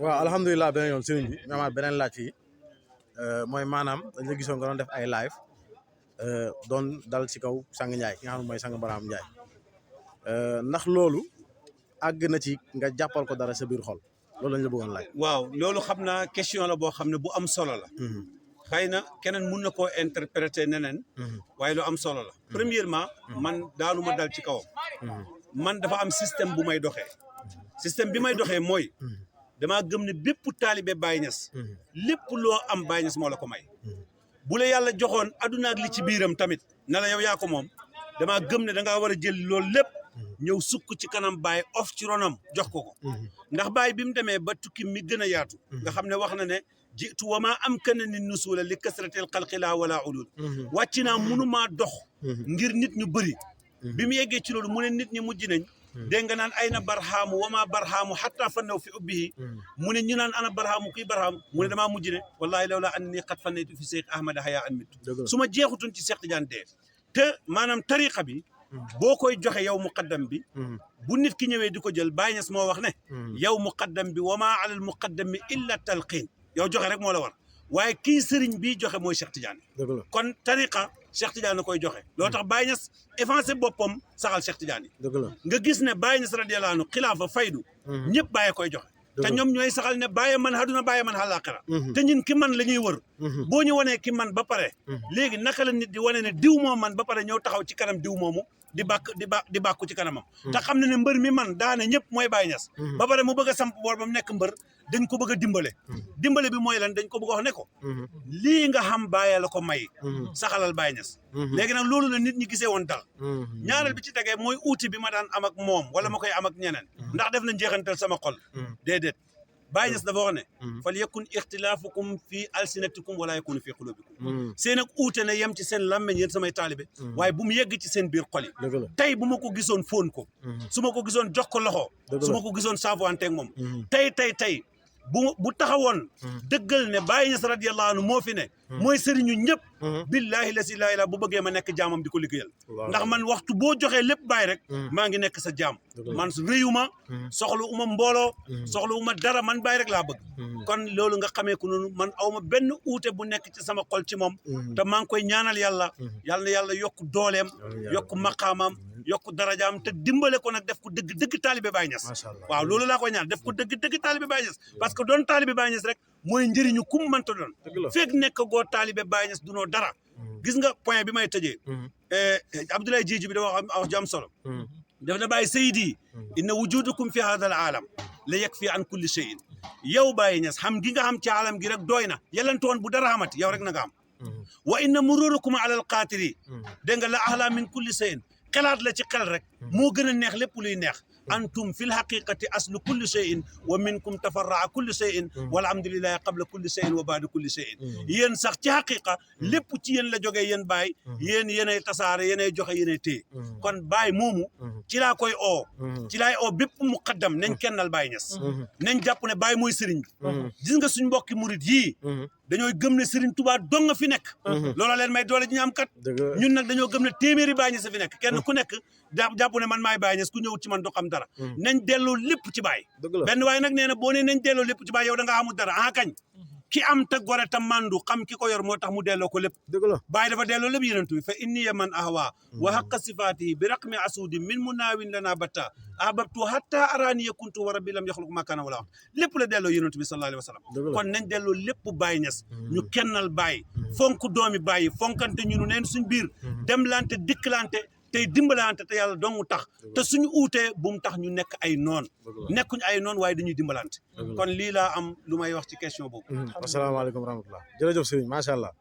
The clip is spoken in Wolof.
waaw alhamdulilah beneen yoon sëriñ bi ñu amaat beneen laaj fii mooy maanaam dañ la gisoon nga doon def ay live doon dal ci kaw Sang Ndiaye ki nga xam ne mooy Sang Barham Ndiaye ndax loolu àgg na ci nga jàppal ko dara sa biir xol loolu lañ la bëggoon laaj. waaw loolu xam naa question la boo xam ne bu am solo la. xëy na keneen mun na koo interpréter neneen. waaye lu am solo la. premièrement man daanu ma dal ci kawam. man dafa am système bu may doxee. système bi may doxee mooy. damaa gëm ne bépp taalibe Baye Niass. lépp loo am Baye Niass moo la ko may. bu la yàlla joxoon adduna ak li ci biiram tamit na la yow yaa ko moom damaa gëm ne da ngaa war a jël loolu lépp. ñëw sukk ci kanam Baye of ci ronam jox ko ko. ndax Baye bi mu demee ba tukki mi gën a yaatu. nga xam ne wax na ne jiitu wa maa am kana ni nusuula li kasratil xalqi laa wala ulul. wàcc naa mënumaa dox. ngir nit ñu bëri. bi mu yeggee ci loolu mu ne nit ñi mujj nañ. dégg nga naan ay na barhaamu wa maa barhaamu xataa fannaw fi ubbihi mu ne ñu naan ana barhaamu kuy barhaamu mu ne damaa mujj ne wallaahi lawlaa annanii qad fannaytu fi Seex Ahmada hayaa an mit su ma jeexutoon ci Seex Tijaan dee te maanaam tariqa bi boo koy joxe yow muqaddam bi bu nit ki ñëwee di ko jël Baye Niass moo wax ne yow muqaddam bi wa maa alal muqaddami illa talqiin yow joxe rek moo la war waaye kii sëriñ bii joxe mooy Seex Tijaan kon tariqa Cheikh Tidiane koy joxe loo tax Baye Niass effacé boppam saxal Cheikh Tidiane nga gis ne Baye Niass radiyallahu anhu xilaafa faydu ñëpp Baye koy joxe te ñoom ñooy saxal ne Baye man haduna Baye man àllaaxira te ñun ki man la ñuy wër boo ñu wanee ki man ba pare léegi naka la nit di wane ne diw moo man ba pare ñëw taxaw ci kanam diw moomu di bàkku ci kanamam te xam ne ne mbër mi man daane ñëpp mooy Baye Niass ba pare mu bëgg a samp boor ba mu nekk mbër dañ ko bëgg a dimbale bi mooy lan dañ ko bëgg a wax ne ko lii nga xam Baye la ko may saxalal Baye Niass léegi nag loolu la nit ñi gisee woon dal ñaareel bi ci tegee mooy uuti bi ma daan am ak moom wala ma koy am ak ñeneen ndax def na njeexantal sama xol déedéet Baye Niass dafa wax ne fal yakun ixtilaafukum fii alsinatikum wala yakun fii qulubikum seen ak uute ne yem ci seen làmmeñ yéen samay taalibe waaye bu mu yegg ci seen biir xol yi tey bu ma ko gisoon fóon ko su ma ko gisoon jox ko loxo su ma ko gisoon saafuwanteeg moom tey bu taxawoon dëggal ne Baye Niass radiyallahu anhu moo fi ne mooy sëriñu ñëpp billahi la ilaha illa bu bëggee ma nekk jaamam di ko liggéeyal ndax man waxtu boo joxee lépp Baye rek maa ngi nekk sa jaam man réyuma soxla uma mbooloo soxla uma dara man Baye rek laa bëgg kon loolu nga xamee ko noonu man awma benn uute bu nekk ci sama xol ci moom te maa ngi koy ñaanal yàlla na yàlla yokk dooleem yokk maqaamam yokk darajaam te dimbale ko nag def ko dëgg taalibe Baye Niass waaw loolu laa koy ñaan def ko dëgg taalibe Baye Niass parce que doon taalibe Baye Niass rek mooy njëriñu kum mënta doon fekk nekk goo taalibe Baye Niass dunoo dara gis nga point bi may tëjee Abdoulaye Diedhiou bi da wax ju am solo daf na Baye Seydi inna wujudukum fi hada al aalam la yakfi an kulli shay'in yow Baye Niass xam gi nga xam ci aalam gi rek doy na yelantoon bu dara xamati yow rek na nga am wa inna mururukum ala al qaatiri dégg nga la ahla min kulli shay'in xalaat la ci xel rek moo gën a neex lépp luy neex antum fi lhaqiqati aslu kulli shay'in wa minkum tafarraa kulli shay'in walhamdulillahi qabla kulli shay'in wa baada kulli shay'in yéen sax ci haqiqa lépp ci yéen la jógee yéen Baye yéenay tasaare yéenay joxe yéenay téye kon Baye moomu ci laa koy ci laay bépp muqaddam nañ kennal Baye Niass nañ jàpp ne Baye mooy sëriñ bi gis nga suñ mbokki murid yii dañooy gëm ne Serigne Touba dong nga fi nekk loola leen may doole ji ñu am kat ñun nag dañoo gëm ne téeméeri Baye Niass fi nekk kenn ku nekk jàpp ne man maay Baye Niass ku ñëwut ci man do xam dara nañ delloo lépp ci Baye benn waaye nag nee na boo ne nañ delloo lépp ci Baye yow da nga xamul dara kañ ki am te gore ta mandu xam ki ko yor moo tax mu delloo ko lépp Baye dafa delloo lépp yonent bi fa inniya man ahwa wa haqqa sifaatihi bi raqmi asudi min munaawin lana batta ahbabtu hatta araniya kuntu wa rabbi lam yaxluq makana wala wax lépp la delloo yonent bi sallallahu alayhi wa sallam kon nañ delloo lépp Baye Niass ñu kennal Baye fonk doomi Baye fonkante ñunu neen suñ biir demlante dikkalante tey dimbalante te yàlla dong tax te suñu uutee bu mu tax ñu nekk ay noon nekkuñ ay noon waaye dañuy dimbalante kon lii laa am lu may wax ci question boobu asalaamaaleykum wa rahmatullah jërëjëf sëriñ macha allah